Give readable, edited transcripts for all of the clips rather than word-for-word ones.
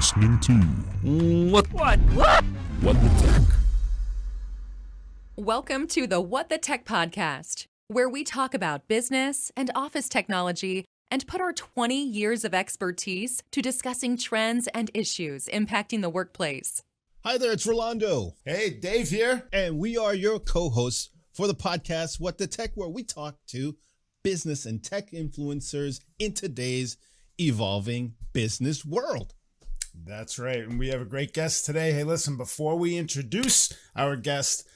listening to What the Tech? Welcome to the What the Tech podcast, where we talk about business and office technology and put our 20 years of expertise to discussing trends and issues impacting the workplace. Hi there, it's Rolando. Hey, Dave here. And we are your co-hosts for the podcast, What the Tech, where we talk to business and tech influencers in today's evolving business world. That's right. And we have a great guest today. Hey, listen, before we introduce our guest,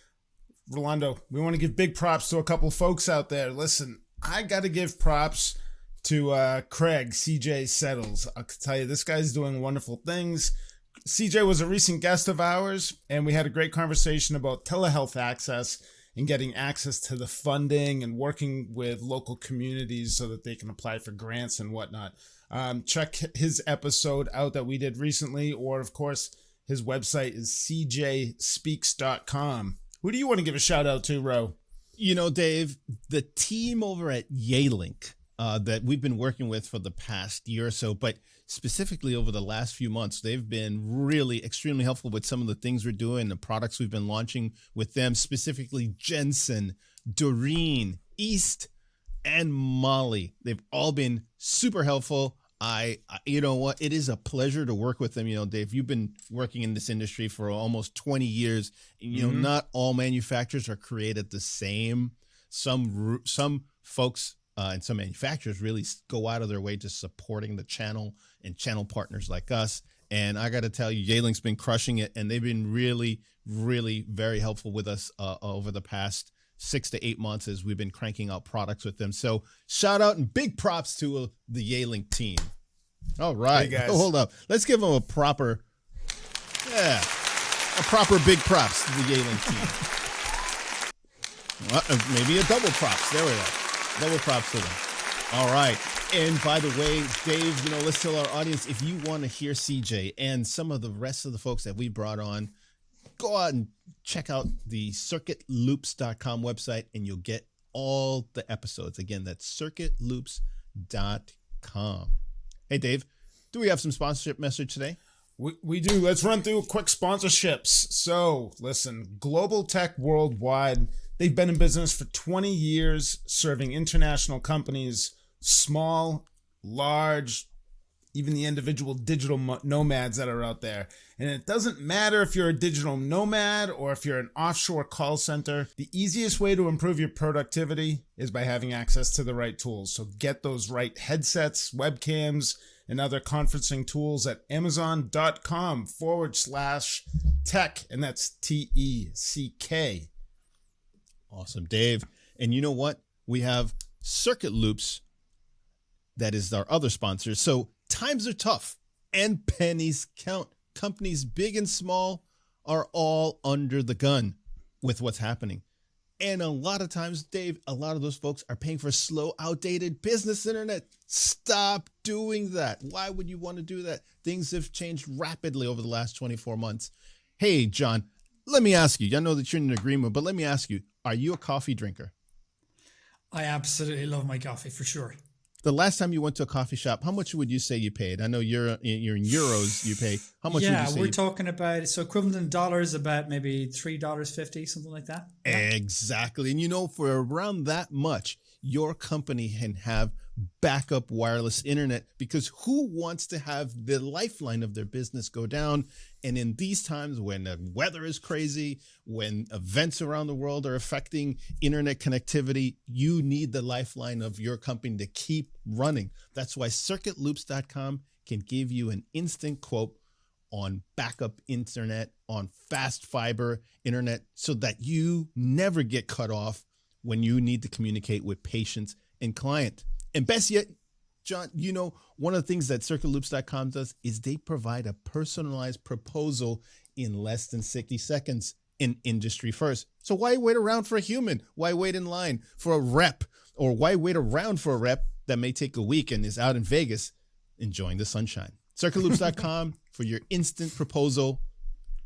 Rolando, we want to give big props to a couple folks out there. Listen, I got to give props to Craig, CJ Settles. I'll tell you, this guy's doing wonderful things. CJ was a recent guest of ours, and we had a great conversation about telehealth access and getting access to the funding and working with local communities so that they can apply for grants and whatnot. Check his episode out that we did recently, or of course, his website is cjspeaks.com. Who do you want to give a shout out to, Ro? You know, Dave, the team over at Yealink that we've been working with for the past year or so, but specifically over the last few months, they've been really extremely helpful with some of the things we're doing, the products we've been launching with them, specifically Jensen, Doreen, East, and Molly. They've all been super helpful. You know what? It is a pleasure to work with them. You know, Dave, you've been working in this industry for almost 20 years. You know, not all manufacturers are created the same. Some folks and some manufacturers really go out of their way to supporting the channel and channel partners like us. And I got to tell you, Yealink's been crushing it, and they've been really, really very helpful with us over the past 6 to 8 months as we've been cranking out products with them. So shout out and big props to the Yealink team. All right. Hey guys. Hold up. Let's give them a proper big props to the Yealink team. Maybe a double props. There we go. Double props to them. All right. And by the way, Dave, you know, let's tell our audience, if you want to hear CJ and some of the rest of the folks that we brought on, go out and check out the circuitloops.com website and you'll get all the episodes. Again, that's circuitloops.com. Hey, Dave, do we have some sponsorship message today? We do. Let's run through quick sponsorships. So, listen, Global Tech Worldwide, they've been in business for 20 years, serving international companies, small, large, even the individual digital nomads that are out there. And it doesn't matter if you're a digital nomad or if you're an offshore call center. The easiest way to improve your productivity is by having access to the right tools. So get those right headsets, webcams, and other conferencing tools at amazon.com/tech. And that's TECK. Awesome, Dave. And you know what? We have Circuit Loops. That is our other sponsor. So times are tough and pennies count. Companies big and small are all under the gun with what's happening. And a lot of times, Dave, a lot of those folks are paying for slow, outdated business internet. Stop doing that. Why would you want to do that? Things have changed rapidly over the last 24 months. Hey, John, let me ask you. I know that you're in agreement, but let me ask you, are you a coffee drinker? I absolutely love my coffee, for sure. The last time you went to a coffee shop, how much would you say you paid? I know you're in euros. You pay how much? Yeah, would you say we're talking about, so equivalent in dollars, about maybe $3.50, something like that. Yeah. Exactly. And you know, for around that much, your company can have backup wireless internet, because who wants to have the lifeline of their business go down? And in these times when the weather is crazy, when events around the world are affecting internet connectivity, you need the lifeline of your company to keep running. That's why circuitloops.com can give you an instant quote on backup internet, on fast fiber internet, so that you never get cut off when you need to communicate with patients and client. And best yet, John, you know, one of the things that circuitloops.com does is they provide a personalized proposal in less than 60 seconds, in industry first. So why wait around for a human? Why wait in line for a rep? Or why wait around for a rep that may take a week and is out in Vegas enjoying the sunshine? Circuitloops.com for your instant proposal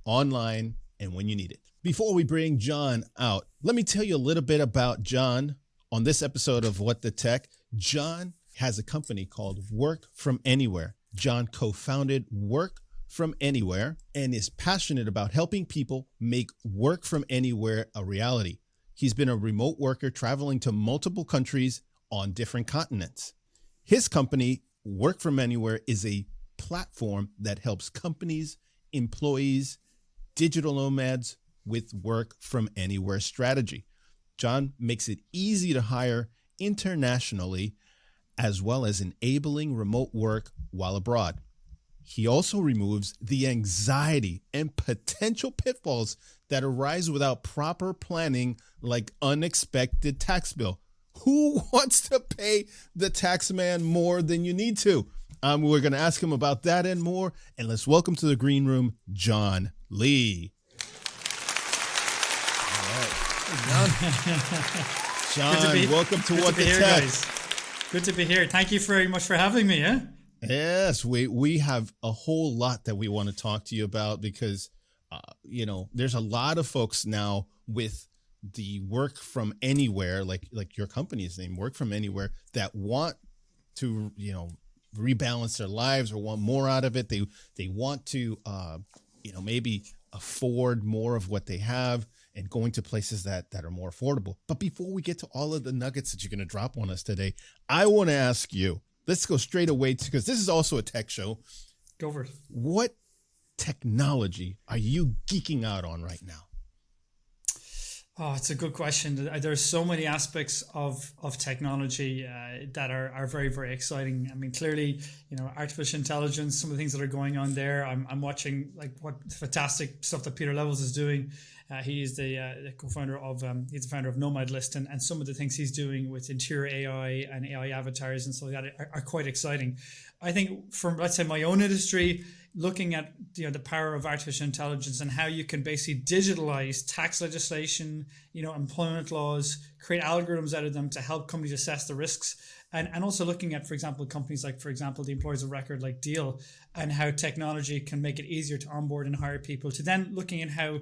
online and when you need it. Before we bring John out, let me tell you a little bit about John on this episode of What the Tech. John has a company called Work From Anywhere. John co-founded Work from anywhere and is passionate about helping people make work from anywhere a reality. He's been a remote worker traveling to multiple countries on different continents. His company, Work From Anywhere, is a platform that helps companies, employees, digital nomads with work from anywhere strategy. John makes it easy to hire internationally, as well as enabling remote work while abroad. He also removes the anxiety and potential pitfalls that arise without proper planning, like unexpected tax bill. Who wants to pay the tax man more than you need to? We're going to ask him about that and more. And let's welcome to the green room, John Lee. All right. John, welcome to What the Tech. Guys. Good to be here. Thank you very much for having me. Yeah. Yes, we have a whole lot that we want to talk to you about because, there's a lot of folks now with the work from anywhere, like your company's name, Work From Anywhere, that want to, rebalance their lives or want more out of it. They want to, maybe afford more of what they have and going to places that are more affordable. But before we get to all of the nuggets that you're going to drop on us today, I want to ask you, let's go straight away because this is also a tech show. Go for it. What technology are you geeking out on right now? Oh, it's a good question. There's so many aspects of technology that are very, very exciting. I mean, clearly, artificial intelligence, some of the things that are going on there. I'm watching like what fantastic stuff that Peter Levels is doing. He is the co-founder of, he's the founder of Nomad List, and some of the things he's doing with interior AI and AI avatars and stuff like that are quite exciting. I think from, let's say, my own industry, looking at the power of artificial intelligence and how you can basically digitalize tax legislation, employment laws, create algorithms out of them to help companies assess the risks. And also looking at, for example, companies like, for example, the employers of record like Deal, and how technology can make it easier to onboard and hire people, to then looking at how,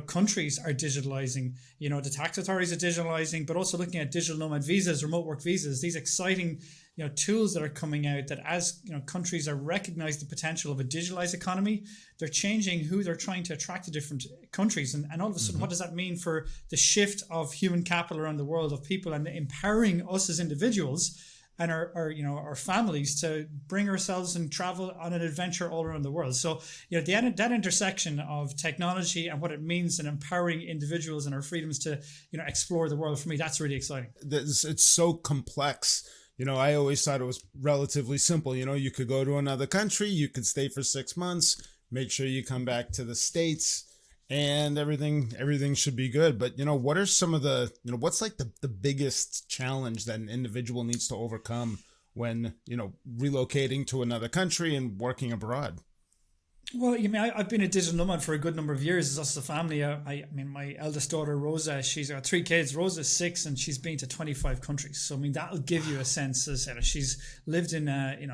countries are digitalizing, the tax authorities are digitalizing, but also looking at digital nomad visas, remote work visas, these exciting tools that are coming out that as countries are recognize the potential of a digitalized economy, they're changing who they're trying to attract to different countries. And all of a sudden, what does that mean for the shift of human capital around the world, of people, and empowering us as individuals and our families to bring ourselves and travel on an adventure all around the world. So that intersection of technology and what it means in empowering individuals and our freedoms to explore the world, for me, that's really exciting. It's so complex. I always thought it was relatively simple. You could go to another country, you could stay for 6 months, make sure you come back to the States, and everything should be good. But, what are some of the, what's like the biggest challenge that an individual needs to overcome when, relocating to another country and working abroad? Well, I've been a digital nomad for a good number of years. As us as a family, I mean, my eldest daughter, Rosa, she's got 3 kids. Rosa's 6, and she's been to 25 countries. So, that'll give you a sense. As she's lived in,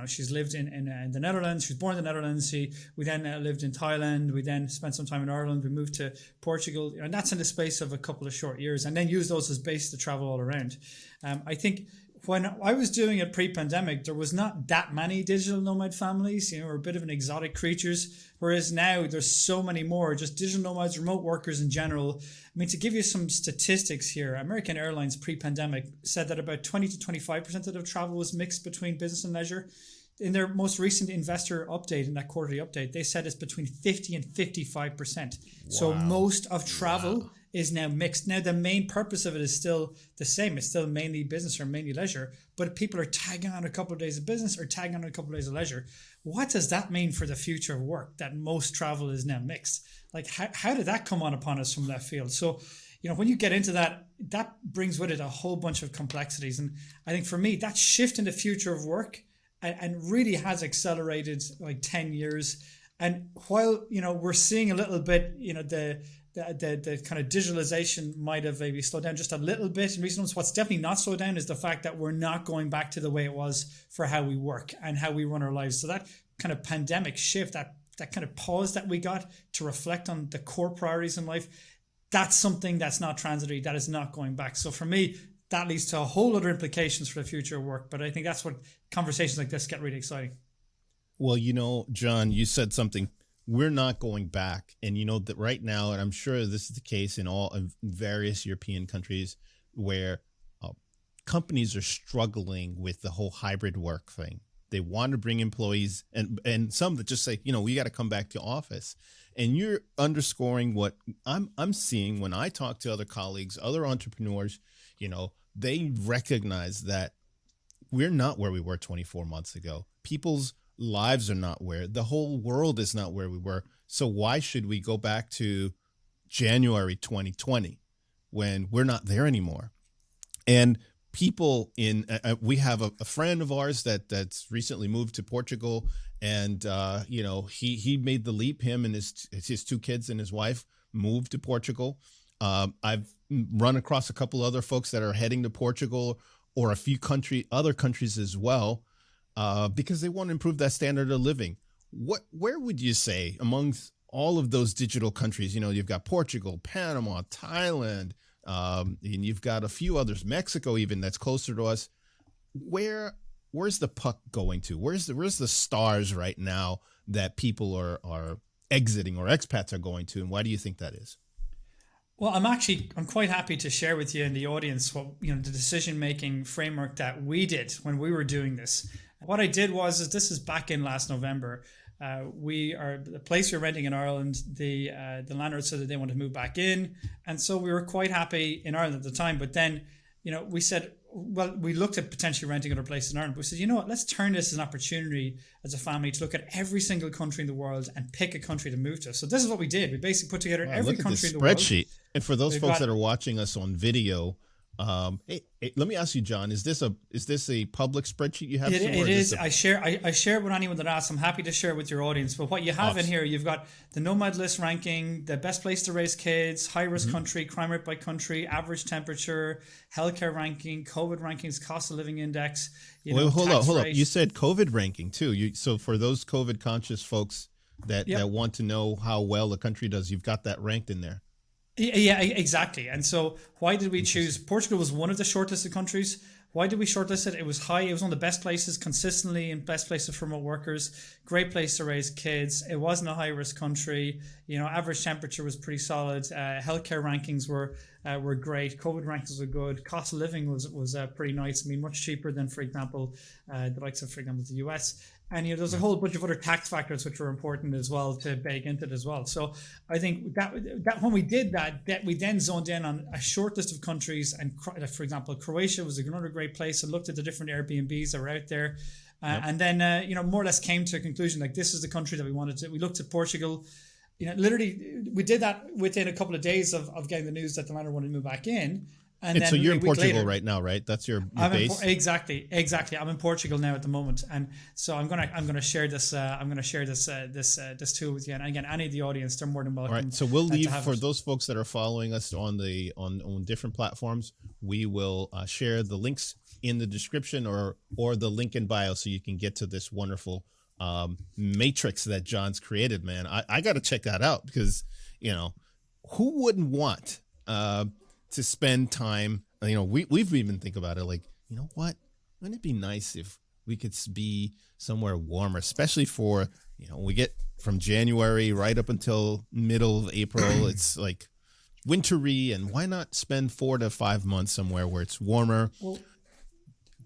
she's lived in the Netherlands. She was born in the Netherlands. We then lived in Thailand. We then spent some time in Ireland. We moved to Portugal, and that's in the space of a couple of short years. And then use those as base to travel all around. I think when I was doing it pre-pandemic, there was not that many digital nomad families. We're a bit of an exotic creatures. Whereas now there's so many more, just digital nomads, remote workers in general. To give you some statistics here, American Airlines pre-pandemic said that about 20 to 25% of their travel was mixed between business and leisure. In their most recent investor update, in that quarterly update, they said it's between 50 and 55%. Wow. So most of travel is now mixed. Now, the main purpose of it is still the same. It's still mainly business or mainly leisure, but people are tagging on a couple of days of business or tagging on a couple of days of leisure. What does that mean for the future of work, that most travel is now mixed? Like, how did that come on upon us from left field? So, when you get into that brings with it a whole bunch of complexities. And I think for me, that shift in the future of work and really has accelerated like 10 years. And while, we're seeing a little bit, the kind of digitalization might have maybe slowed down just a little bit in recent months. What's definitely not slowed down is the fact that we're not going back to the way it was for how we work and how we run our lives. So that kind of pandemic shift, that kind of pause that we got to reflect on the core priorities in life, that's something that's not transitory, that is not going back. So for me, that leads to a whole other implications for the future of work. But I think that's what conversations like this get really exciting. Well, John, you said something we're not going back. And you know that right now, and I'm sure this is the case in all of various European countries where companies are struggling with the whole hybrid work thing. They want to bring employees and some that just say, you know, we got to come back to office. And you're underscoring what I'm seeing when I talk to other colleagues, other entrepreneurs, you know, they recognize that we're not where we were 24 months ago. People's lives are not where the whole world is not where we were. So why should we go back to January 2020 when we're not there anymore? And people in we have a friend of ours that's recently moved to Portugal, and you know, he made the leap. Him and his two kids and his wife moved to Portugal. I've run across a couple other folks that are heading to Portugal or a few other countries as well, because they want to improve that standard of living. Where would you say amongst all of those digital countries, you know, you've got Portugal, Panama, Thailand, and you've got a few others, Mexico even, that's closer to us. Where's the puck going to? Where's the stars right now that people are exiting or expats are going to, and why do you think that is? Well, I'm quite happy to share with you and the audience what, you know, the decision-making framework that we did when we were doing this. What I did was, this is back in last November. We are the place we're renting in Ireland. The landlord said that they want to move back in, and so we were quite happy in Ireland at the time. But then, you know, we said, well, we looked at potentially renting other places in Ireland. But we said, you know what, let's turn this as an opportunity as a family to look at every single country in the world and pick a country to move to. So this is what we did. We basically put together every country in the world. Spreadsheet. And for those folks that are watching us on video, hey, let me ask you, John, is this a public spreadsheet you have? It is. I share it with anyone that asks. I'm happy to share it with your audience. But what you have in here, you've got the Nomad list ranking, the best place to raise kids, high risk country, crime rate by country, average temperature, healthcare ranking, COVID rankings, cost of living index. Hold up. You said COVID ranking too. So for those COVID conscious folks that want to know how well a country does, you've got that ranked in there. Yeah, exactly. And so why did we choose Portugal? Was one of the shortlisted countries. Why did we shortlist it? It was high. It was one of the best places consistently, and best places for remote workers. Great place to raise kids. It wasn't a high risk country. You know, average temperature was pretty solid. Healthcare rankings were great. COVID rankings were good. Cost of living was pretty nice. I mean, much cheaper than, for example, the likes of, for example, the US. And you know, there's a whole bunch of other tax factors which were important as well to bake into it as well. So I think that when we did that we then zoned in on a short list of countries. And for example, Croatia was another great place. And looked at the different Airbnbs that were out there, and then you know, more or less came to a conclusion like this is the country that we wanted to. We looked at Portugal. You know, literally we did that within a couple of days of getting the news that the landlord wanted to move back in. And then so you're in Portugal later, right now, right? That's your base. Exactly. I'm in Portugal now at the moment, and so I'm gonna share this. I'm gonna share this tool with you. And again, any of the audience, they're more than welcome. All right. So we'll leave for those folks that are following us on different platforms. We will share the links in the description or the link in bio, so you can get to this wonderful matrix that John's created. Man, I got to check that out, because you know, who wouldn't want to spend time, you know, we've even think about it like, you know what, wouldn't it be nice if we could be somewhere warmer, especially for, you know, we get from January right up until middle of April, it's like wintry, and why not spend 4 to 5 months somewhere where it's warmer? Well,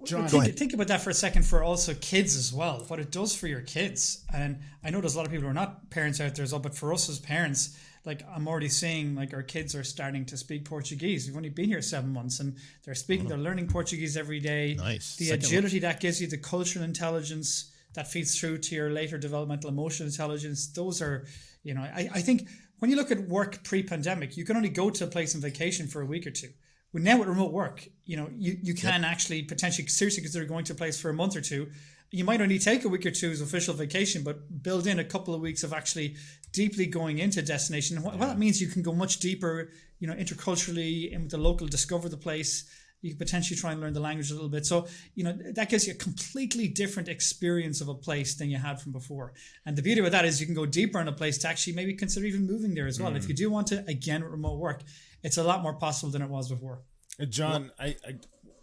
John, think about that for a second for also kids as well, what it does for your kids. And I know there's a lot of people who are not parents out there as well, but for us as parents, like I'm already seeing like our kids are starting to speak Portuguese. We've only been here 7 months, and they're learning Portuguese every day. Nice. The agility that gives you, the cultural intelligence that feeds through to your later developmental emotional intelligence. Those are, you know, I think when you look at work pre-pandemic, you can only go to a place on vacation for a week or two. Well, now with remote work, you know, you can actually potentially seriously consider going to a place for a month or two. You might only take a week or two as official vacation, but build in a couple of weeks of actually deeply going into destination. What that means, you can go much deeper, you know, interculturally, and with the local, discover the place. You can potentially try and learn the language a little bit. So, you know, that gives you a completely different experience of a place than you had from before. And the beauty of that is you can go deeper in a place to actually maybe consider even moving there as well. If you do want to, again, with remote work, it's a lot more possible than it was before. John, I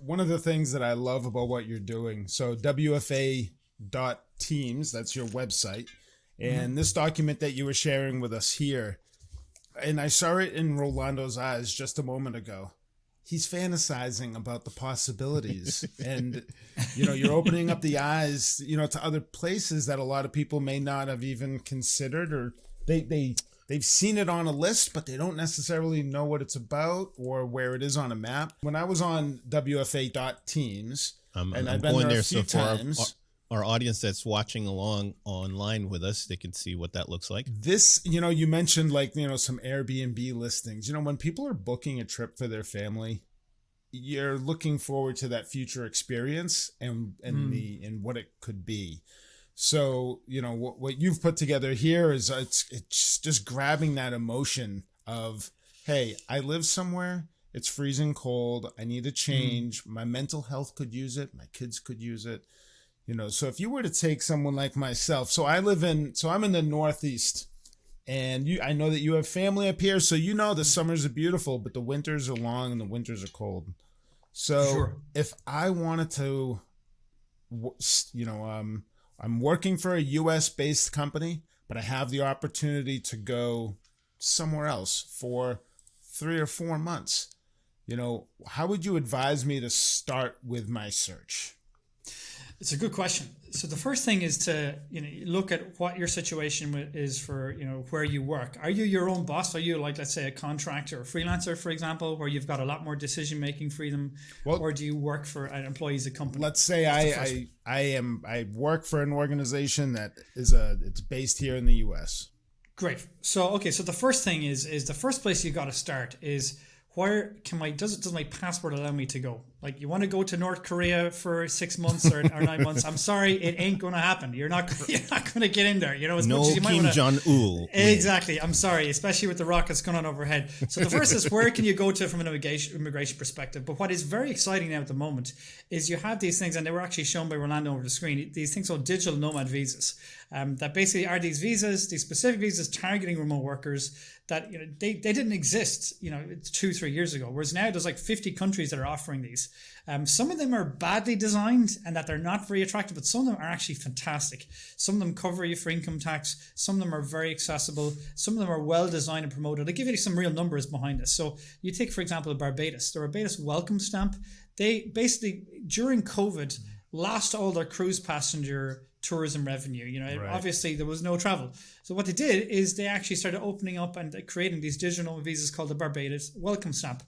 one of the things that I love about what you're doing, so WFA.teams, that's your website, And this document that you were sharing with us here, and I saw it in Rolando's eyes just a moment ago. He's fantasizing about the possibilities. And, you're opening up the eyes, to other places that a lot of people may not have even considered, or they've seen it on a list, but they don't necessarily know what it's about or where it is on a map. When I was on WFA.teams, and I've been there a few times. Our audience that's watching along online with us, they can see what that looks like. This, you mentioned some Airbnb listings. When people are booking a trip for their family, you're looking forward to that future experience and what it could be. So, what you've put together here is it's just grabbing that emotion of, hey, I live somewhere. It's freezing cold. I need a change. My mental health could use it. My kids could use it. So if you were to take someone like myself, I'm in the Northeast, and I know that you have family up here. So, the summers are beautiful, but the winters are long and the winters are cold. So if I wanted to, I'm working for a US based company, but I have the opportunity to go somewhere else for 3 or 4 months. How would you advise me to start with my search? It's a good question. So the first thing is to look at what your situation is for where you work. Are you your own boss? Are you let's say a contractor or freelancer, for example, where you've got a lot more decision making freedom, or do you work for an employee as a company? Let's say I work for an organization that it's based here in the US. Great. So so the first thing is the first place you got to start is, where does my passport allow me to go? You want to go to North Korea for 6 months or 9 months? I'm sorry, it ain't going to happen. You're not going to get in there. As no much as you Kim Jong-il. Exactly. I'm sorry, especially with the rockets going on overhead. So the first is, where can you go to from an immigration perspective? But what is very exciting now at the moment is you have these things, and they were actually shown by Rolando over the screen. These things called digital nomad visas, that basically are these specific visas targeting remote workers that they didn't exist 2-3 years ago, whereas now there's 50 countries that are offering these. Some of them are badly designed and that they're not very attractive, but some of them are actually fantastic. Some of them cover you for income tax. Some of them are very accessible. Some of them are well designed and promoted. I'll give you some real numbers behind this. So you take, for example, Barbados. The Barbados welcome stamp. They basically, during COVID, lost all their cruise passenger tourism revenue. Right. Obviously there was no travel. So what they did is they actually started opening up and creating these digital visas called the Barbados welcome stamp.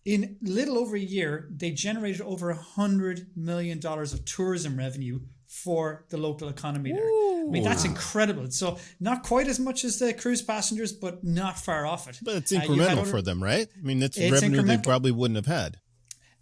In little over a year, they generated over $100 million of tourism revenue for the local economy there. I mean, that's incredible. So not quite as much as the cruise passengers, but not far off it. But it's incremental for them, right? I mean, that's revenue they probably wouldn't have had.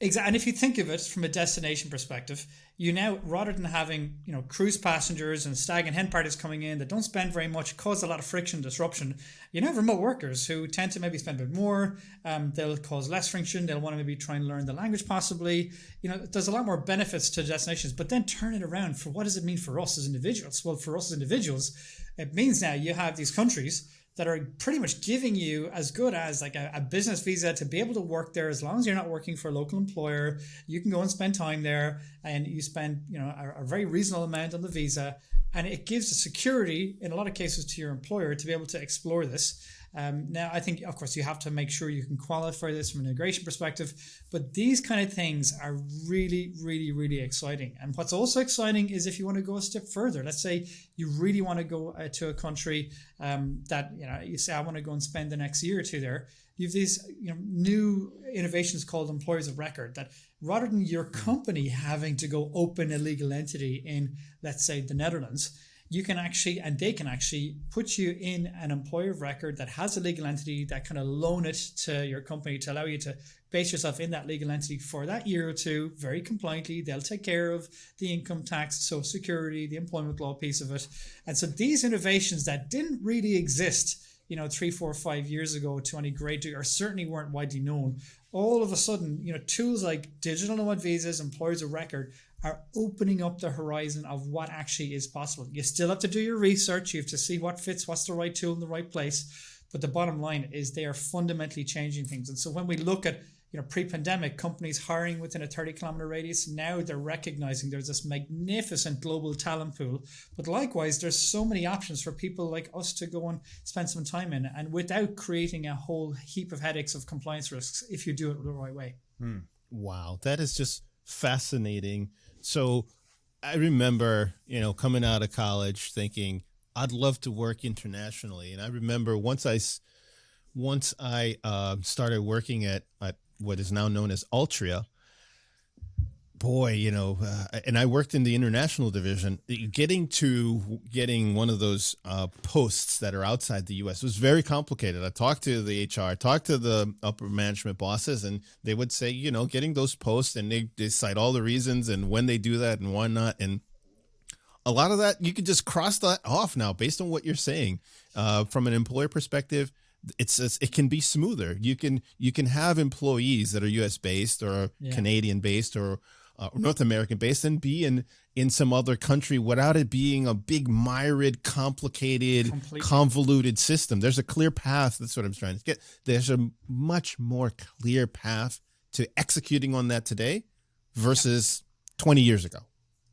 Exactly. And if you think of it from a destination perspective, you now, rather than having, cruise passengers and stag and hen parties coming in that don't spend very much, cause a lot of friction, disruption, you now have remote workers who tend to maybe spend a bit more. They'll cause less friction. They'll want to maybe try and learn the language possibly. There's a lot more benefits to destinations, but then turn it around for what does it mean for us as individuals? Well, for us as individuals, it means now you have these countries that are pretty much giving you as good as a business visa to be able to work there. As long as you're not working for a local employer, you can go and spend time there, and you spend a very reasonable amount on the visa, and it gives the security in a lot of cases to your employer to be able to explore this. Now, I think, of course, you have to make sure you can qualify this from an immigration perspective, but these kind of things are really, really, really exciting. And what's also exciting is if you want to go a step further. Let's say you really want to go to a country that, you say, I want to go and spend the next year or two there. You have these new innovations called employers of record, that rather than your company having to go open a legal entity in, let's say, the Netherlands, you can actually, and they can actually put you in an employer of record that has a legal entity that kind of loan it to your company to allow you to base yourself in that legal entity for that year or two, very compliantly. They'll take care of the income tax, Social Security, the employment law piece of it. And so these innovations that didn't really exist 3, 4, 5 years ago to any great degree, or certainly weren't widely known, all of a sudden, tools like digital nomad visas, employers of record, are opening up the horizon of what actually is possible. You still have to do your research. You have to see what fits, what's the right tool in the right place. But the bottom line is they are fundamentally changing things. And so when we look at pre-pandemic, companies hiring within a 30-kilometer radius, now they're recognizing there's this magnificent global talent pool. But likewise, there's so many options for people like us to go and spend some time in, and without creating a whole heap of headaches of compliance risks if you do it the right way. Wow, that is just fascinating. So I remember, coming out of college thinking I'd love to work internationally. And I remember once I started working at what is now known as Altria, and I worked in the international division, getting one of those posts that are outside the U.S. was very complicated. I talked to the HR, talked to the upper management bosses, and they would say, getting those posts, and they cite all the reasons and when they do that and why not. And a lot of that, you could just cross that off now based on what you're saying. From an employer perspective, it can be smoother. You can have employees that are U.S. based or Canadian based or North American based and be in some other country without it being a big myriad, complicated, convoluted system. There's a clear path. That's what I'm trying to get. There's a much more clear path to executing on that today versus 20 years ago.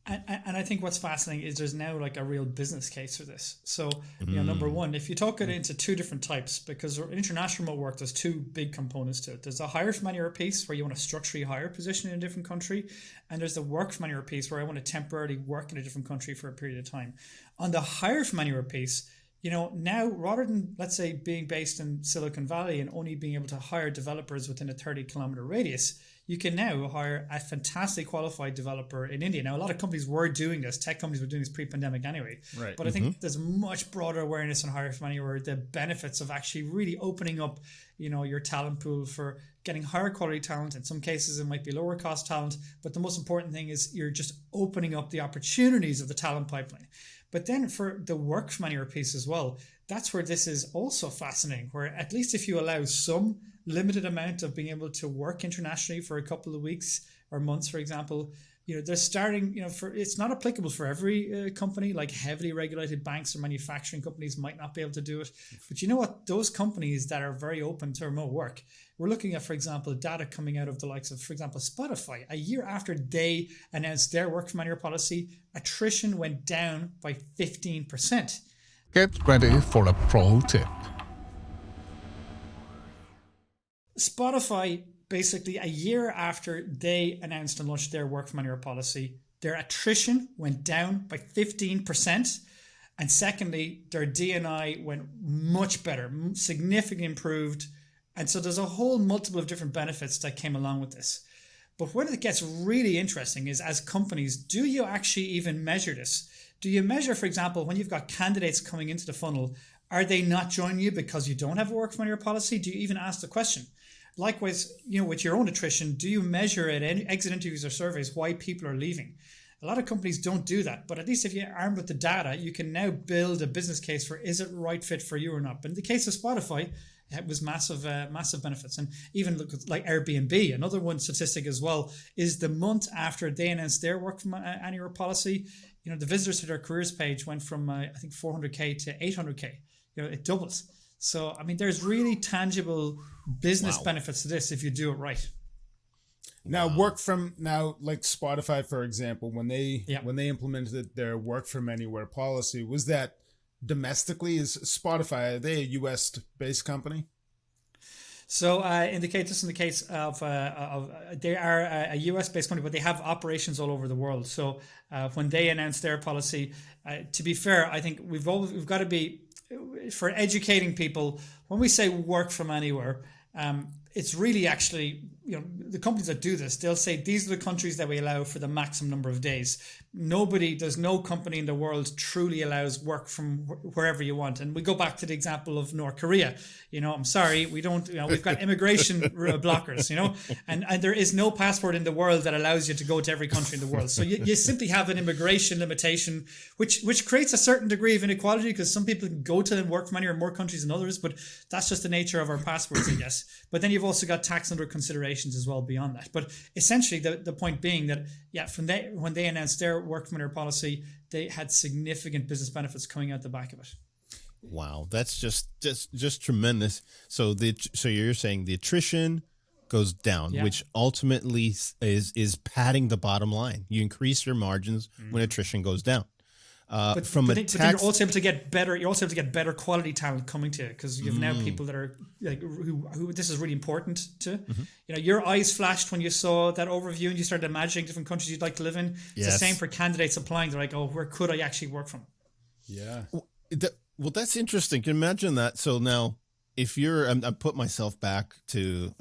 And I think what's fascinating is there's now like a real business case for this. So, number one, if you talk it into two different types, because international remote work, there's two big components to it. There's a hire from anywhere piece where you want to structurally hire a position in a different country. And there's the work from anywhere piece where I want to temporarily work in a different country for a period of time. On the hire from anywhere piece, now rather than, let's say, being based in Silicon Valley and only being able to hire developers within a 30-kilometer radius, you can now hire a fantastically qualified developer in India. Now, a lot of companies were doing this. Tech companies were doing this pre-pandemic anyway. Right. But I think there's much broader awareness on hire from anywhere, the benefits of actually really opening up, your talent pool for getting higher quality talent. In some cases, it might be lower cost talent. But the most important thing is you're just opening up the opportunities of the talent pipeline. But then for the work from anywhere piece as well, that's where this is also fascinating, where at least if you allow some limited amount of being able to work internationally for a couple of weeks or months, for example, they're starting, it's not applicable for every company, like heavily regulated banks or manufacturing companies might not be able to do it. But you know what? Those companies that are very open to remote work, we're looking at, for example, data coming out of the likes of, for example, Spotify. A year after they announced their work from anywhere policy, attrition went down by 15%. Get ready for a pro tip. Spotify, basically a year after they announced and launched their work from anywhere policy, their attrition went down by 15%. And secondly, their D&I went much better, significantly improved. And so there's a whole multiple of different benefits that came along with this. But where it gets really interesting is, as companies, do you actually even measure this? Do you measure, for example, when you've got candidates coming into the funnel, are they not joining you because you don't have a work from anywhere policy? Do you even ask the question? Likewise, with your own attrition, do you measure at any exit interviews or surveys why people are leaving? A lot of companies don't do that, but at least if you're armed with the data, you can now build a business case for, is it the right fit for you or not? But in the case of Spotify, it was massive benefits. And even look at like Airbnb, another one statistic as well, is the month after they announced their work from anywhere policy, the visitors to their careers page went from, I think, 400K to 800K. It doubles. So, there's really tangible business benefits to this if you do it right. Now, like Spotify, for example, when they implemented their work from anywhere policy, was that domestically? Is Spotify, are they a US-based company? So in the case of they are a US-based company, but they have operations all over the world. So when they announced their policy, to be fair, I think we've got to be, for educating people, when we say work from anywhere, it's really actually, the companies that do this, they'll say these are the countries that we allow for the maximum number of days. There's no company in the world truly allows work from wherever you want. And we go back to the example of North Korea. I'm sorry, we don't, we've got immigration blockers, and there is no passport in the world that allows you to go to every country in the world. So you simply have an immigration limitation, which creates a certain degree of inequality, because some people can go to and work from anywhere in more countries than others, but that's just the nature of our passports, I guess. But then you've also got tax under considerations as well beyond that. But essentially the point being that, when they announced their work from anywhere policy, they had significant business benefits coming out the back of it. Wow, that's just tremendous. So you're saying the attrition goes down, Yeah. which ultimately is padding the bottom line. You increase your margins when attrition goes down. But then you're also able to get better. You're also able to get better quality talent coming to you because you have now people that are like who this is really important to. You know, your eyes flashed when you saw that overview and you started imagining different countries you'd like to live in. It's the same for candidates applying. They're like, oh, where could I actually work from? Yeah. Well, that's interesting. Can you imagine that? So now, if you're, I put myself back to,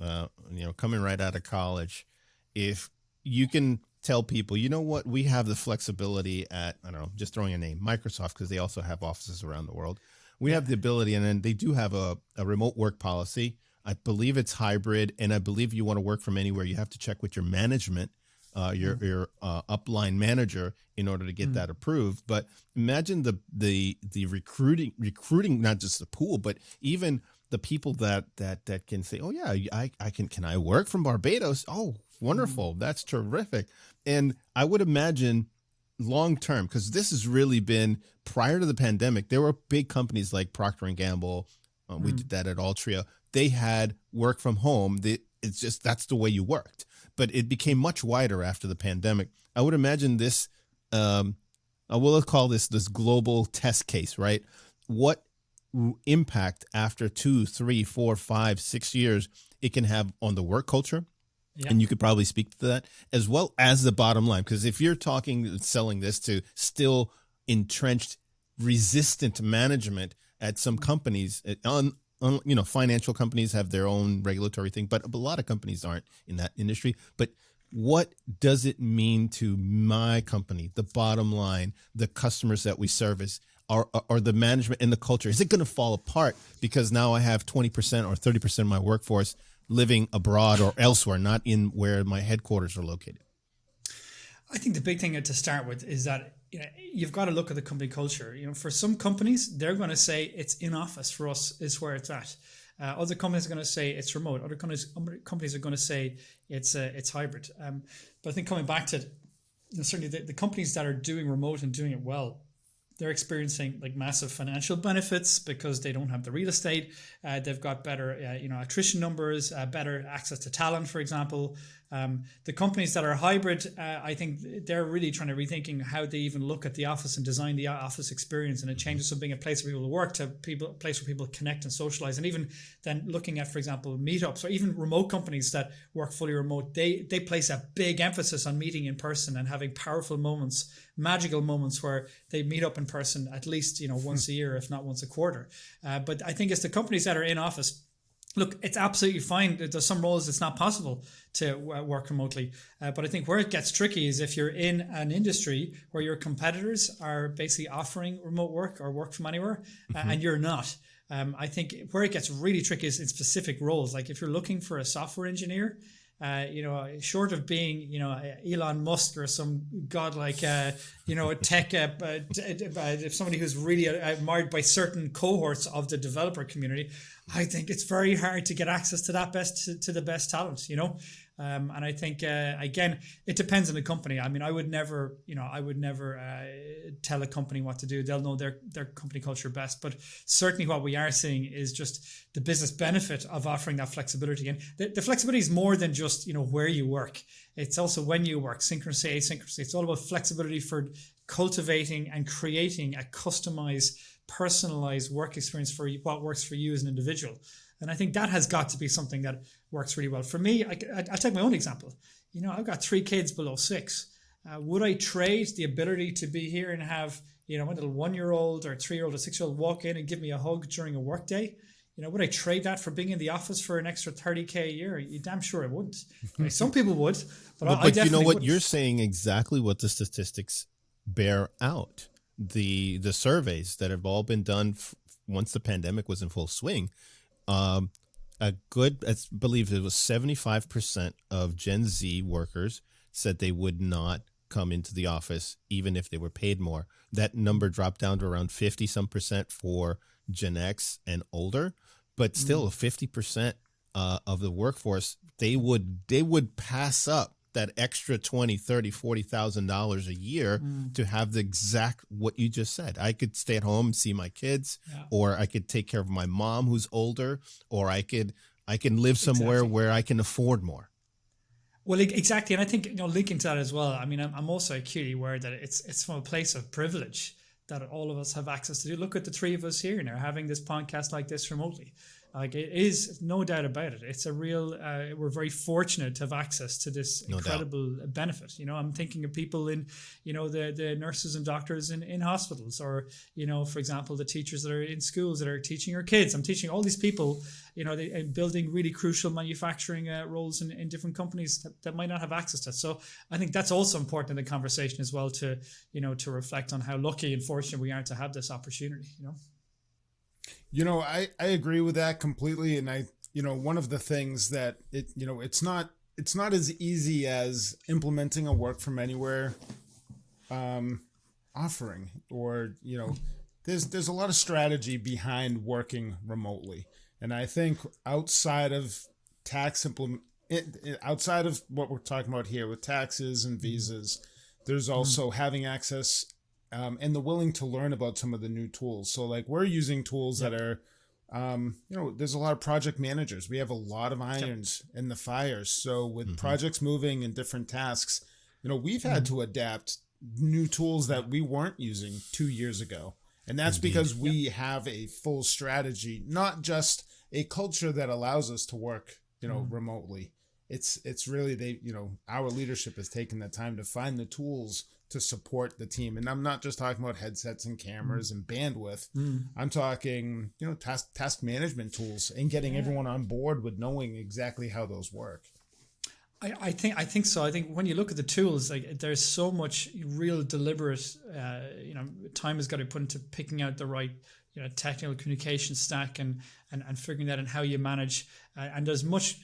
coming right out of college. If you can tell people, you know what, we have the flexibility at, I don't know, just throwing a name, Microsoft, because they also have offices around the world. We have the ability, and then they do have a remote work policy. I believe it's hybrid, and I believe you want to work from anywhere. You have to check with your management, your upline manager, in order to get that approved. But imagine the recruiting, not just the pool, but even the people that can say, oh yeah, can I work from Barbados? Oh, wonderful. That's terrific. And I would imagine long term, because this has really been prior to the pandemic, there were big companies like Procter and Gamble. We did that at Altria. They had work from home. It's just, that's the way you worked. But it became much wider after the pandemic. I would imagine this, we'll call this global test case, right? What impact after 2, 3, 4, 5, 6 years it can have on the work culture. Yeah. And you could probably speak to that, as well as the bottom line. Because if you're selling this to still entrenched, resistant management at some companies, financial companies have their own regulatory thing, but a lot of companies aren't in that industry. But what does it mean to my company, the bottom line, the customers that we service, or the management and the culture? Is it going to fall apart because now I have 20% or 30% of my workforce living abroad or elsewhere, not in where my headquarters are located? I think the big thing to start with is that you've got to look at the company culture. For some companies, they're going to say it's in office for us is where it's at. Other companies are going to say it's remote. Other companies are going to say it's hybrid. But I think coming back to certainly the companies that are doing remote and doing it well, they're experiencing like massive financial benefits because they don't have the real estate. They've got better, attrition numbers, better access to talent, for example. The companies that are hybrid, I think they're really trying to rethinking how they even look at the office and design the office experience, and it changes from being a place for people to work to a place where people connect and socialize. And even then looking at, for example, meetups or even remote companies that work fully remote, they place a big emphasis on meeting in person and having powerful moments, magical moments where they meet up in person at least once a year, if not once a quarter. But I think it's the companies that are in office. Look, it's absolutely fine. There's some roles it's not possible to work remotely. But I think where it gets tricky is if you're in an industry where your competitors are basically offering remote work or work from anywhere and you're not. I think where it gets really tricky is in specific roles. Like if you're looking for a software engineer, short of being, Elon Musk or some godlike, tech, if somebody who's really admired by certain cohorts of the developer community, I think it's very hard to get access to that the best talent, and I think again, it depends on the company. I mean, I would never tell a company what to do. They'll know their company culture best. But certainly, what we are seeing is just the business benefit of offering that flexibility. And the flexibility is more than just where you work. It's also when you work, synchronously, asynchronously. It's all about flexibility for cultivating and creating a customized, personalized work experience for what works for you as an individual. And I think that has got to be something that works really well. For me, I'll take my own example. I've got 3 kids below 6. Would I trade the ability to be here and have, my little 1-year-old or 3-year-old or 6-year-old walk in and give me a hug during a work day? Would I trade that for being in the office for an extra $30K a year? You damn sure I wouldn't. Some people would, but I definitely you know what? wouldn't. You're saying exactly what the statistics bear out. The surveys that have all been done once the pandemic was in full swing, I believe it was 75% of Gen Z workers said they would not come into the office even if they were paid more. That number dropped down to around 50% for Gen X and older, but still 50% of the workforce, they would pass up that extra $20,000, $30,000, $40,000 a year to have the exact what you just said. I could stay at home and see my kids, or I could take care of my mom who's older, or I could I can live somewhere where I can afford more. Well, exactly, and I think linking to that as well. I mean, I'm also acutely aware that it's from a place of privilege that all of us have access to do. Look at the three of us here now having this podcast like this remotely. Like, it is no doubt about it. It's a real. We're very fortunate to have access to this incredible benefit. I'm thinking of people in, the nurses and doctors in hospitals, or for example, the teachers that are in schools that are teaching our kids. I'm teaching all these people, building really crucial manufacturing roles in different companies that might not have access to it. So I think that's also important in the conversation as well to reflect on how lucky and fortunate we are to have this opportunity. I agree with that completely. And one of the things that it's not as easy as implementing a work from anywhere offering, or, there's a lot of strategy behind working remotely. And I think outside of outside of what we're talking about here with taxes and visas, there's also having access and the willing to learn about some of the new tools. So like, we're using tools that are, there's a lot of project managers. We have a lot of irons in the fires. So with projects moving and different tasks, we've had to adapt new tools that we weren't using 2 years ago. And that's because we have a full strategy, not just a culture that allows us to work, remotely. It's really, our leadership has taken the time to find the tools to support the team. And I'm not just talking about headsets and cameras and bandwidth. I'm talking, task management tools and getting everyone on board with knowing exactly how those work. I think so. I think when you look at the tools, like, there's so much real deliberate, time has got to be put into picking out the right, technical communication stack and figuring that and how you manage. And there's much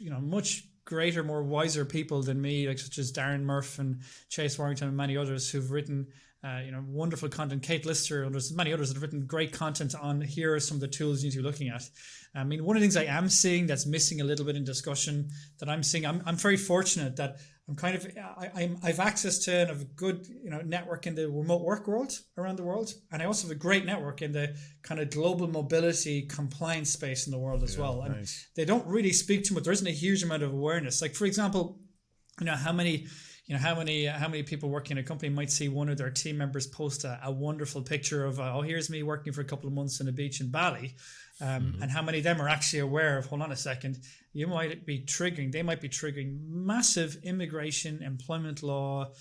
greater, more wiser people than me, like such as Darren Murph and Chase Warrington and many others who've written, wonderful content. Kate Lister and there's many others that have written great content on here are some of the tools you need to be looking at. I mean, one of the things I am seeing that's missing a little bit in discussion that I'm seeing, I'm very fortunate that I've access to and have a good, network in the remote work world around the world. And I also have a great network in the kind of global mobility compliance space in the world as well. And they don't really speak too much. There isn't a huge amount of awareness. Like, for example, how many people working in a company might see one of their team members post a wonderful picture of, here's me working for a couple of months on a beach in Bali. And how many of them are actually aware of, hold on a second, they might be triggering massive immigration, employment law,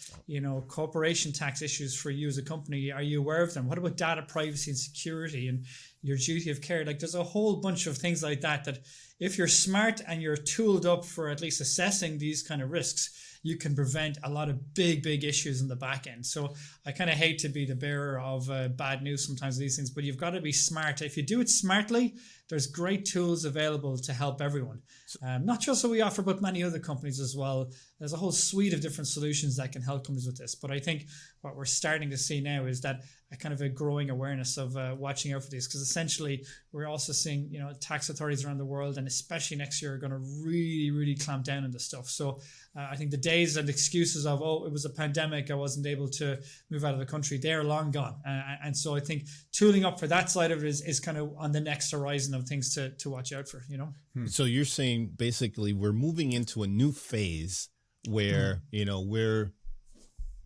corporation tax issues for you as a company. Are you aware of them? What about data privacy and security and your duty of care? Like, there's a whole bunch of things like that if you're smart and you're tooled up for at least assessing these kind of risks, you can prevent a lot of big issues in the back end. So I kind of hate to be the bearer of bad news sometimes with these things, but you've got to be smart. If you do it smartly, there's great tools available to help everyone. Not just what we offer, but many other companies as well. There's a whole suite of different solutions that can help companies with this. But I think what we're starting to see now is that a kind of a growing awareness of watching out for these, because essentially we're also seeing, tax authorities around the world, and especially next year, are going to really clamp down on this stuff. So I think the days and excuses of, it was a pandemic, I wasn't able to move out of the country, they're long gone. And so I think tooling up for that side of it is kind of on the next horizon of things to watch out for, So you're saying basically we're moving into a new phase where, we're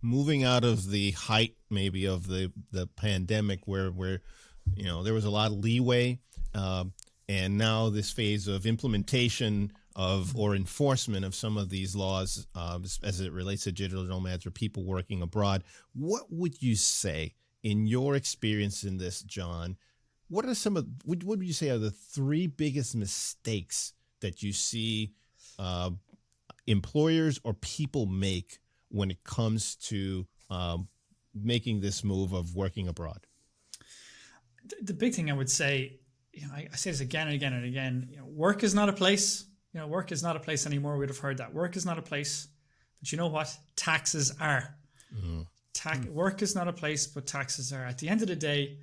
moving out of the height maybe of the pandemic where there was a lot of leeway, and now this phase of implementation of or enforcement of some of these laws as it relates to digital nomads or people working abroad. What would you say in your experience in this, John? What are what would you say are the three biggest mistakes that you see employers or people make when it comes to making this move of working abroad? The big thing I would say, I say this again and again and again, work is not a place. Work is not a place anymore. We'd have heard that. Work is not a place. But you know what? Taxes are. Work is not a place, but taxes are. At the end of the day,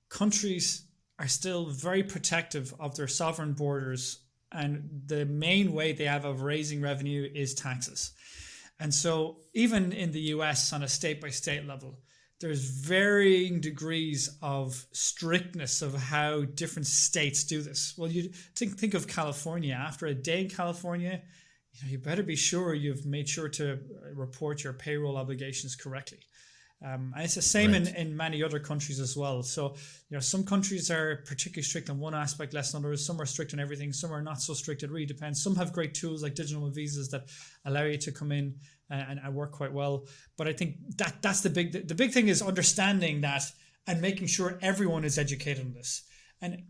countries are still very protective of their sovereign borders, and the main way they have of raising revenue is taxes. And so even in the US on a state-by-state level, there's varying degrees of strictness of how different states do this. Well, you think of California. After a day in California, you better be sure you've made sure to report your payroll obligations correctly. And it's the same in many other countries as well. So, some countries are particularly strict on one aspect, less than others. Some are strict on everything. Some are not so strict. It really depends. Some have great tools like digital visas that allow you to come in and work quite well. But I think that's the big thing is understanding that and making sure everyone is educated on this. And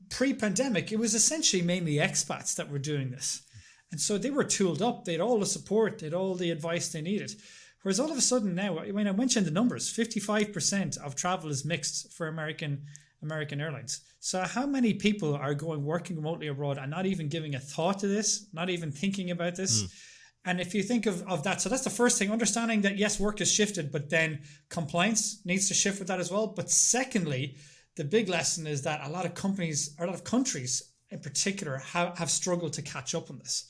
pre-pandemic, it was essentially mainly expats that were doing this. And so they were tooled up. They had all the support. They had all the advice they needed. Whereas all of a sudden now, I mentioned the numbers, 55% of travel is mixed for American Airlines. So how many people are working remotely abroad and not even giving a thought to this, not even thinking about this? And if you think of that, so that's the first thing, understanding that yes, work has shifted, but then compliance needs to shift with that as well. But secondly, the big lesson is that a lot of companies, or a lot of countries in particular, have struggled to catch up on this.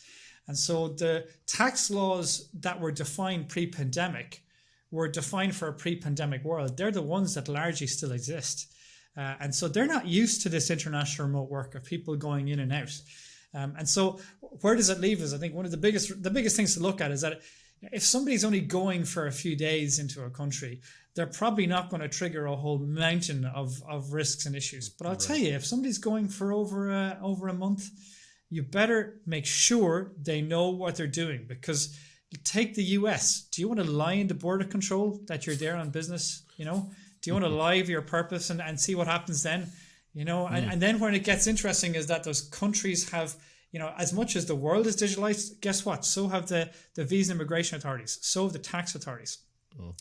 And so the tax laws that were defined pre-pandemic were defined for a pre-pandemic world. They're the ones that largely still exist. And so they're not used to this international remote work of people going in and out. And so where does it leave us? I think one of the biggest things to look at is that if somebody's only going for a few days into a country, they're probably not going to trigger a whole mountain of risks and issues. But I'll tell you, if somebody's going for over a month, you better make sure they know what they're doing, because take the US. Do you want to lie into border control that you're there on business? Do you want to lie of your purpose and see what happens then? And then when it gets interesting is that those countries have, as much as the world is digitalized, guess what? So have the visa and immigration authorities. So have the tax authorities.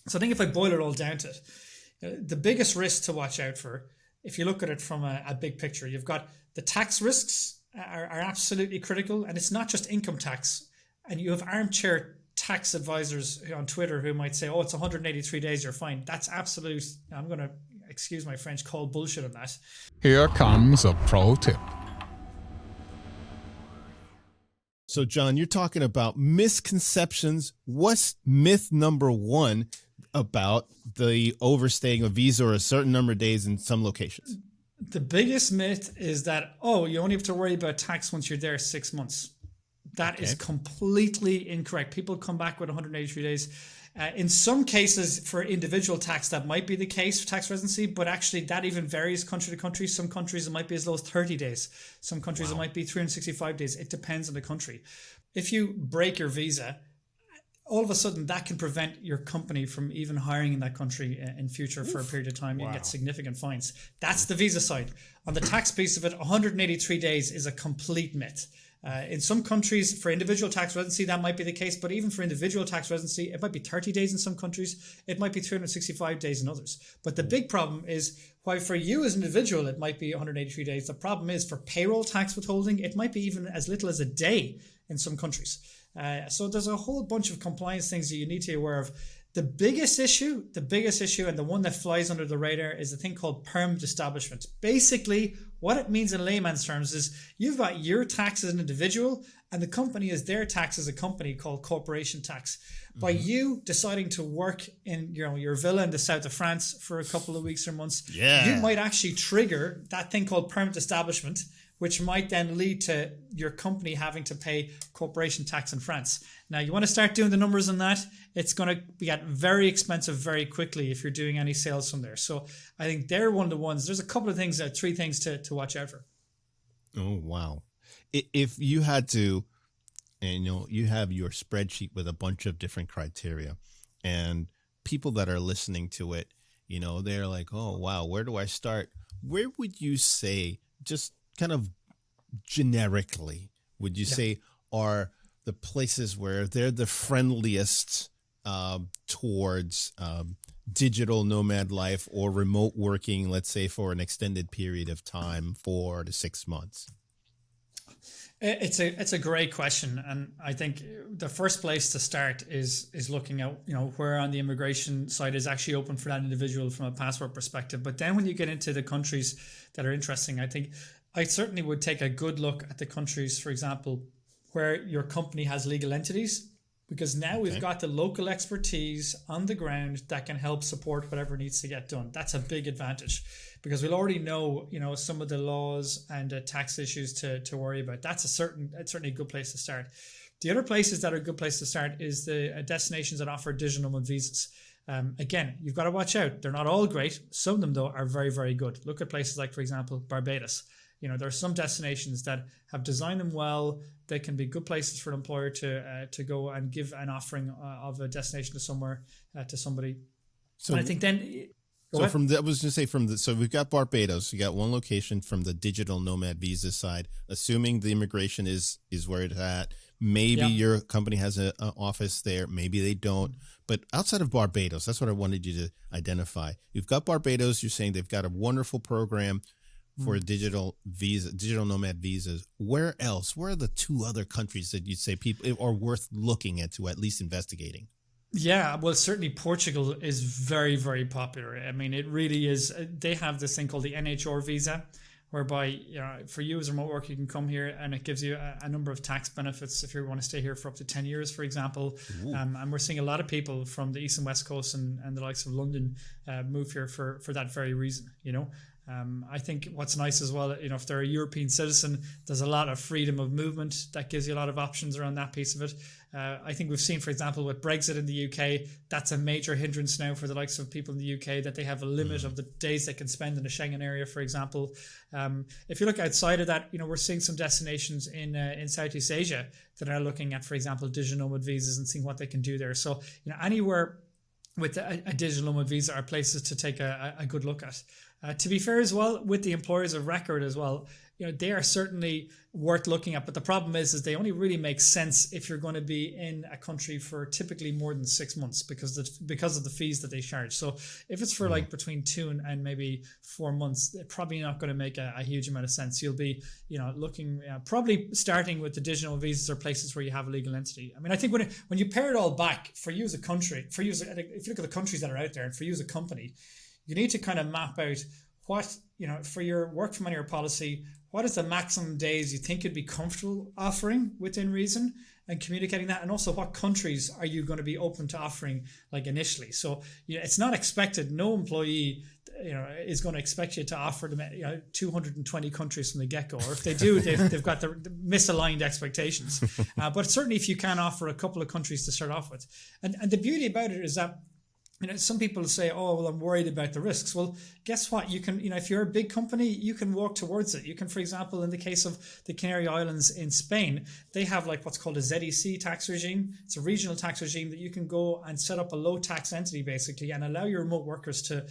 So I think if I boil it all down to it, the biggest risk to watch out for, if you look at it from a big picture, you've got the tax risks are absolutely critical. And it's not just income tax. And you have armchair tax advisors on Twitter who might say, oh, it's 183 days, you're fine. That's absolute, I'm going to, excuse my French, call bullshit on that. Here comes a pro tip. So, John, you're talking about misconceptions. What's myth number one about the overstaying a visa or a certain number of days in some locations? The biggest myth is that, you only have to worry about tax once you're there 6 months. That is completely incorrect. People come back with 183 days. In some cases, for individual tax, that might be the case for tax residency, but actually that even varies country to country. Some countries it might be as low as 30 days. Some countries it might be 365 days. It depends on the country. If you break your visa, all of a sudden that can prevent your company from even hiring in that country in future for a period of time. You can get significant fines. That's the visa side. On the tax piece of it, 183 days is a complete myth. In some countries, for individual tax residency, that might be the case. But even for individual tax residency, it might be 30 days in some countries. It might be 365 days in others. But the big problem is, why for you as an individual, it might be 183 days. The problem is for payroll tax withholding, it might be even as little as a day in some countries. So there's a whole bunch of compliance things that you need to be aware of. The biggest issue, and the one that flies under the radar, is a thing called permanent establishment. Basically, what it means in layman's terms is you've got your tax as an individual, and the company is their tax as a company, called corporation tax. By you deciding to work in your villa in the south of France for a couple of weeks or months, you might actually trigger that thing called permanent establishment, which might then lead to your company having to pay corporation tax in France. Now, you want to start doing the numbers on that, it's going to get very expensive very quickly if you're doing any sales from there. So I think they're one of the ones. There's a couple of things, 3 things to watch out for. Oh, wow. If you had to, and you have your spreadsheet with a bunch of different criteria, and people that are listening to it, they're like, oh, wow, where do I start? Where would you say, just kind of generically, would you say are the places where they're the friendliest towards digital nomad life or remote working, let's say for an extended period of time, 4 to 6 months? It's a great question, and I think the first place to start is looking at where on the immigration side is actually open for that individual from a passport perspective. But then when you get into the countries that are interesting, I think I certainly would take a good look at the countries, for example, where your company has legal entities, because now we've got the local expertise on the ground that can help support whatever needs to get done. That's a big advantage, because we'll already know, some of the laws and tax issues to worry about. That's certainly a good place to start. The other places that are a good place to start is the destinations that offer digital nomad visas. Again, you've got to watch out. They're not all great. Some of them, though, are very, very good. Look at places like, for example, Barbados. There are some destinations that have designed them well. They can be good places for an employer to go and give an offering of a destination to somebody. So and I think then. So so we've got Barbados. You got one location from the digital nomad visa side. Assuming the immigration is where it's at, maybe your company has an office there. Maybe they don't. But outside of Barbados, that's what I wanted you to identify. You've got Barbados. You're saying they've got a wonderful program for digital nomad visas. Where else? Where are the two other countries that you'd say people are worth looking into, at least investigating? Yeah, well, certainly Portugal is very, very popular. I mean, it really is. They have this thing called the NHR visa, whereby for you as a remote worker, you can come here and it gives you a number of tax benefits if you want to stay here for up to 10 years, for example. And we're seeing a lot of people from the East and West Coast and the likes of London move here for that very reason, I think what's nice as well, if they're a European citizen, there's a lot of freedom of movement that gives you a lot of options around that piece of it. I think we've seen, for example, with Brexit in the UK, that's a major hindrance now for the likes of people in the UK, that they have a limit of the days they can spend in the Schengen area, for example. If you look outside of that, we're seeing some destinations in Southeast Asia that are looking at, for example, digital nomad visas and seeing what they can do there. So, anywhere with a digital nomad visa are places to take a good look at. To be fair as well, with the employers of record as well, they are certainly worth looking at. But the problem is they only really make sense if you're going to be in a country for typically more than 6 months because of the fees that they charge. So if it's for like between 2 and maybe 4 months, they're probably not going to make a huge amount of sense. You'll be, looking probably starting with the digital visas or places where you have a legal entity. I mean, I think when you pair it all back for you as a country, if you look at the countries that are out there, and for you as a company, you need to kind of map out what, for your work from anywhere policy, what is the maximum days you think you'd be comfortable offering within reason, and communicating that, and also what countries are you going to be open to offering like initially. So it's not expected, no employee is going to expect you to offer them 220 countries from the get-go, or if they do, they've got the misaligned expectations. But certainly if you can offer a couple of countries to start off with, and the beauty about it is that some people say, oh, well, I'm worried about the risks. Well, guess what? You can, if you're a big company, you can walk towards it. You can, for example, in the case of the Canary Islands in Spain, they have like what's called a ZEC tax regime. It's a regional tax regime that you can go and set up a low tax entity basically and allow your remote workers to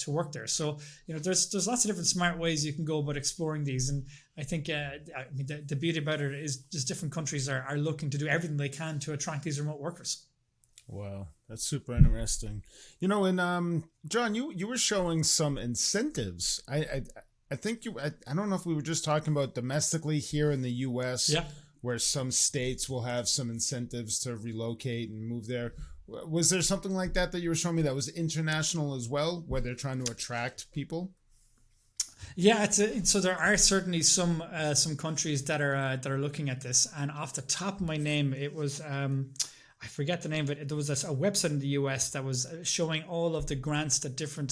work there. So, there's lots of different smart ways you can go about exploring these. And I think the beauty about it is just different countries are looking to do everything they can to attract these remote workers. Wow, that's super interesting. And John, you were showing some incentives. I think I don't know if we were just talking about domestically here in the U.S. Where some states will have some incentives to relocate and move there. Was there something like that you were showing me that was international as well, where they're trying to attract people? Yeah, so there are certainly some countries that are looking at this, and off the top of my name, it was. I forget the name, but there was a website in the US that was showing all of the grants that different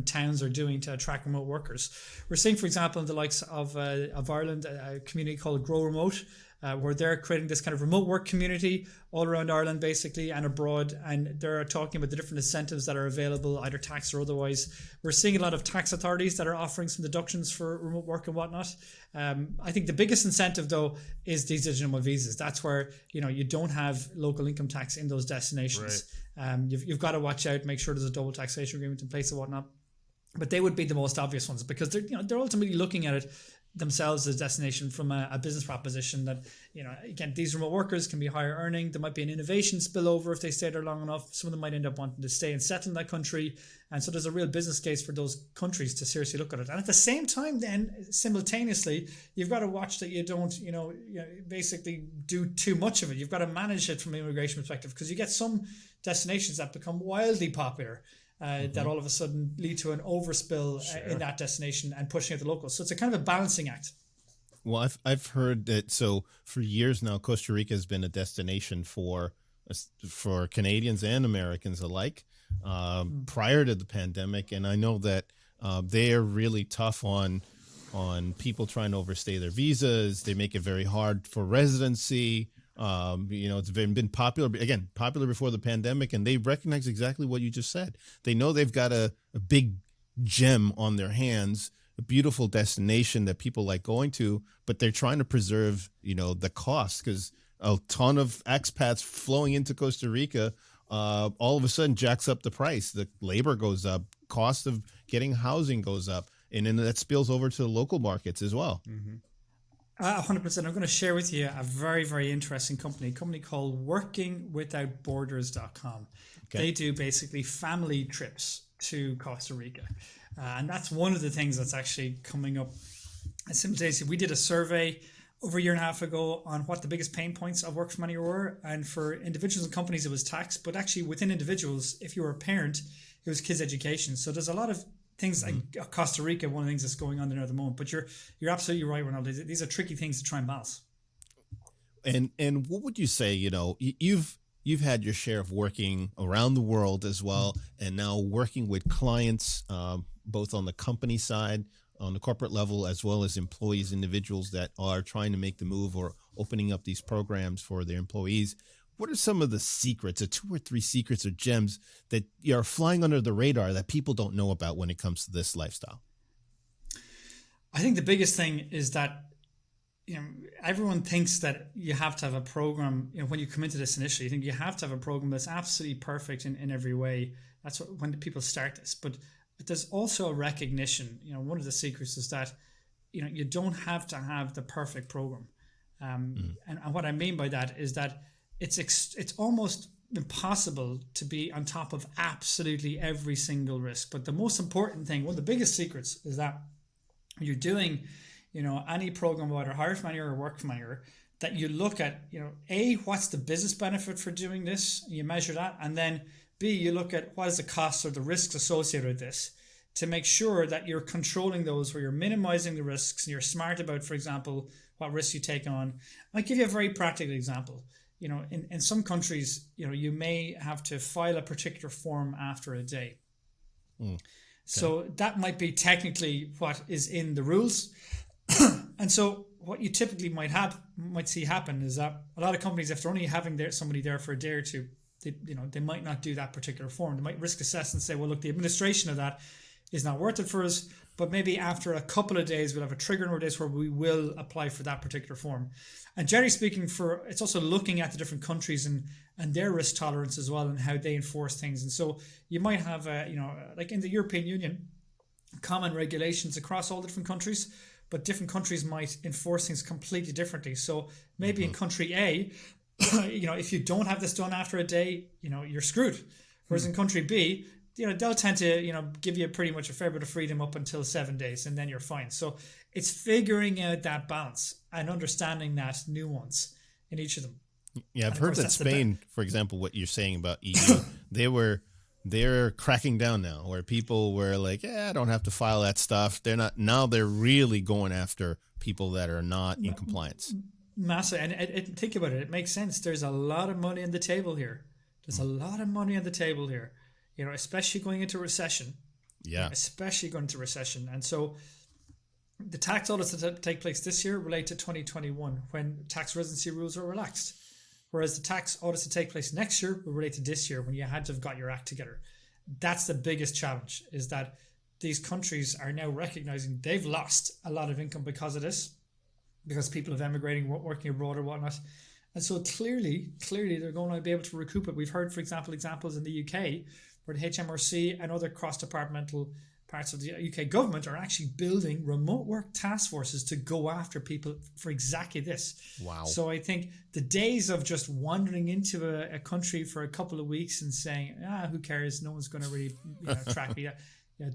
towns are doing to attract remote workers. We're seeing, for example, in the likes of Ireland, a community called Grow Remote, where they're creating this kind of remote work community all around Ireland, basically, and abroad. And they're talking about the different incentives that are available, either tax or otherwise. We're seeing a lot of tax authorities that are offering some deductions for remote work and whatnot. I think the biggest incentive, though, is these digital nomad visas. That's where, you don't have local income tax in those destinations. Right. You've got to watch out, make sure there's a double taxation agreement in place and whatnot. But they would be the most obvious ones because they're ultimately looking at it themselves as a destination from a business proposition that, again, these remote workers can be higher earning. There might be an innovation spillover if they stay there long enough. Some of them might end up wanting to stay and settle in that country. And so there's a real business case for those countries to seriously look at it. And at the same time, then, simultaneously, you've got to watch that you don't, basically do too much of it. You've got to manage it from an immigration perspective, because you get some destinations that become wildly popular. That all of a sudden lead to an overspill in that destination and pushing out the locals. So it's a kind of a balancing act. Well, I've heard that. So for years now, Costa Rica has been a destination for Canadians and Americans alike, prior to the pandemic, and I know that they are really tough on people trying to overstay their visas. They make it very hard for residency. It's been popular before the pandemic, and they recognize exactly what you just said. They know they've got a big gem on their hands, a beautiful destination that people like going to, but they're trying to preserve, the cost, because a ton of expats flowing into Costa Rica, all of a sudden jacks up the price. The labor goes up, cost of getting housing goes up, and then that spills over to the local markets as well. 100%. I'm going to share with you a very, very interesting company called workingwithoutborders.com. Okay. They do basically family trips to Costa Rica. And that's one of the things that's actually coming up. Simultaneously, we did a survey over a year and a half ago on what the biggest pain points of work from anywhere were. And for individuals and companies, it was tax. But actually, within individuals, if you were a parent, it was kids' education. So there's a lot of things like Costa Rica, one of the things that's going on there at the moment. But you're absolutely right, Ronaldo. These are tricky things to try and balance. And what would you say, you've had your share of working around the world as well, and now working with clients, both on the company side, on the corporate level, as well as employees, individuals that are trying to make the move or opening up these programs for their employees. What are some of the secrets, or 2 or 3 secrets or gems that are flying under the radar that people don't know about when it comes to this lifestyle? I think the biggest thing is that everyone thinks that you have to have a program. When you come into this initially, you think you have to have a program that's absolutely perfect in every way. That's when people start this. But there's also a recognition. One of the secrets is that you don't have to have the perfect program. And what I mean by that is that it's almost impossible to be on top of absolutely every single risk. But the most important thing, one of the biggest secrets, is that you're doing, any program, whether hire from anywhere or work from anywhere, that you look at, A, what's the business benefit for doing this? You measure that. And then B, you look at what is the cost or the risks associated with this, to make sure that you're controlling those, where you're minimizing the risks and you're smart about, for example, what risks you take on. I'll give you a very practical example. In some countries, you may have to file a particular form after a day. Okay. So that might be technically what is in the rules. And so what you typically might see happen is that a lot of companies, if they're only having somebody there for a day or two, they might not do that particular form. They might risk assess and say, well, look, the administration of that is not worth it for us, but maybe after a couple of days, we'll have a trigger number of days where we will apply for that particular form. And generally speaking, it's also looking at the different countries and their risk tolerance as well, and how they enforce things. And so you might have, like in the European Union, common regulations across all the different countries, but different countries might enforce things completely differently. So maybe in country A, if you don't have this done after a day, you're screwed. Whereas in country B, they'll tend to, give you pretty much a fair bit of freedom up until 7 days, and then you're fine. So it's figuring out that balance and understanding that nuance in each of them. Yeah, I've heard that Spain, for example, what you're saying about EU, they're cracking down now, where people were like, I don't have to file that stuff. They're not, now they're really going after people that are not in compliance. Massive. And think about it. It makes sense. There's a lot of money on the table here. There's a lot of money on the table here, especially going into recession. Yeah. Especially going into recession. And so the tax audits that take place this year relate to 2021, when tax residency rules are relaxed. Whereas the tax audits that take place next year will relate to this year, when you had to have got your act together. That's the biggest challenge, is that these countries are now recognizing they've lost a lot of income because of this, because people have emigrating, working abroad or whatnot. And so clearly they're going to be able to recoup it. We've heard, for example, examples in the UK where the HMRC and other cross-departmental parts of the UK government are actually building remote work task forces to go after people for exactly this. Wow. So I think the days of just wandering into a country for a couple of weeks and saying, who cares? No one's going to really track me.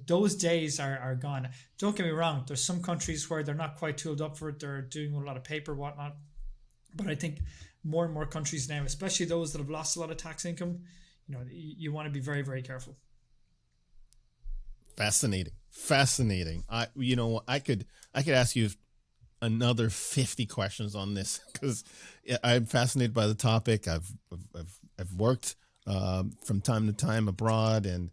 Those days are gone. Don't get me wrong. There's some countries where they're not quite tooled up for it. They're doing a lot of paper, whatnot. But I think more and more countries now, especially those that have lost a lot of tax income, you want to be very, very careful. Fascinating. I could ask you another 50 questions on this because I'm fascinated by the topic. I've worked from time to time abroad, and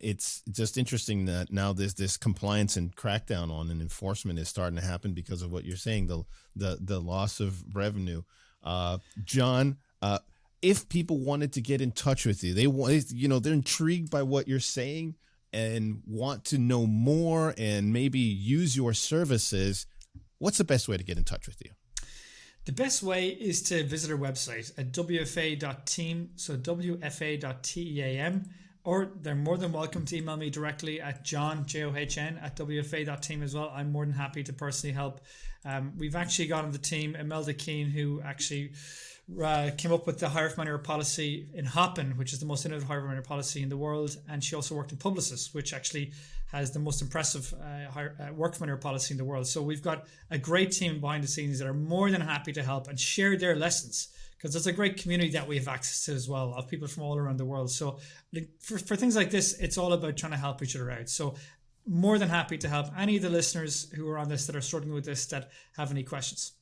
it's just interesting that now there's this compliance and crackdown on and enforcement is starting to happen because of what you're saying, the loss of revenue. John, if people wanted to get in touch with you, they're intrigued by what you're saying and want to know more and maybe use your services, what's the best way to get in touch with you? The best way is to visit our website at wfa.team, so wfa.team, or they're more than welcome to email me directly at john, John, at wfa.team as well. I'm more than happy to personally help. We've actually got on the team Imelda Keane, who actually came up with the hire from anywhere policy in Hoppen, which is the most innovative hire from anywhere policy in the world. And she also worked in Publicis, which actually has the most impressive work from anywhere policy in the world. So we've got a great team behind the scenes that are more than happy to help and share their lessons, because there's a great community that we have access to as well of people from all around the world. So for things like this, it's all about trying to help each other out. So more than happy to help any of the listeners who are on this that are struggling with this, that have any questions.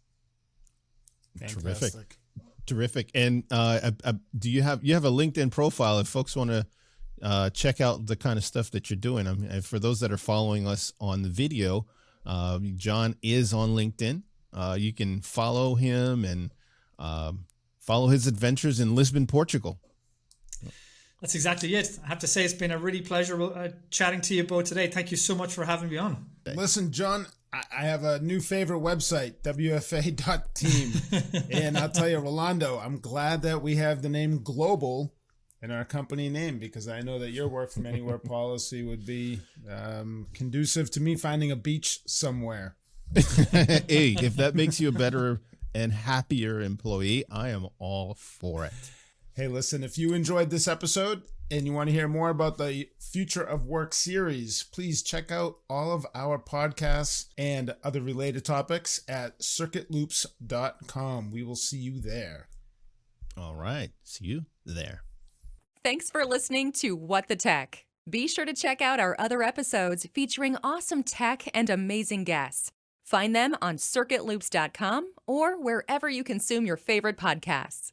Fantastic. Terrific. And do you have a LinkedIn profile if folks want to check out the kind of stuff that you're doing? I mean, for those that are following us on the video, John is on LinkedIn. You can follow him and follow his adventures in Lisbon, Portugal. That's exactly it. I have to say it's been a really pleasure chatting to you both today. Thank you so much for having me on. Listen, John, I have a new favorite website, wfa.team. And I'll tell you, Rolando, I'm glad that we have the name Global in our company name, because I know that your work from anywhere policy would be conducive to me finding a beach somewhere. Hey, if that makes you a better and happier employee, I am all for it. Hey, listen, if you enjoyed this episode and you want to hear more about the Future of Work series, please check out all of our podcasts and other related topics at circuitloops.com. We will see you there. All right. See you there. Thanks for listening to What the Tech. Be sure to check out our other episodes featuring awesome tech and amazing guests. Find them on circuitloops.com or wherever you consume your favorite podcasts.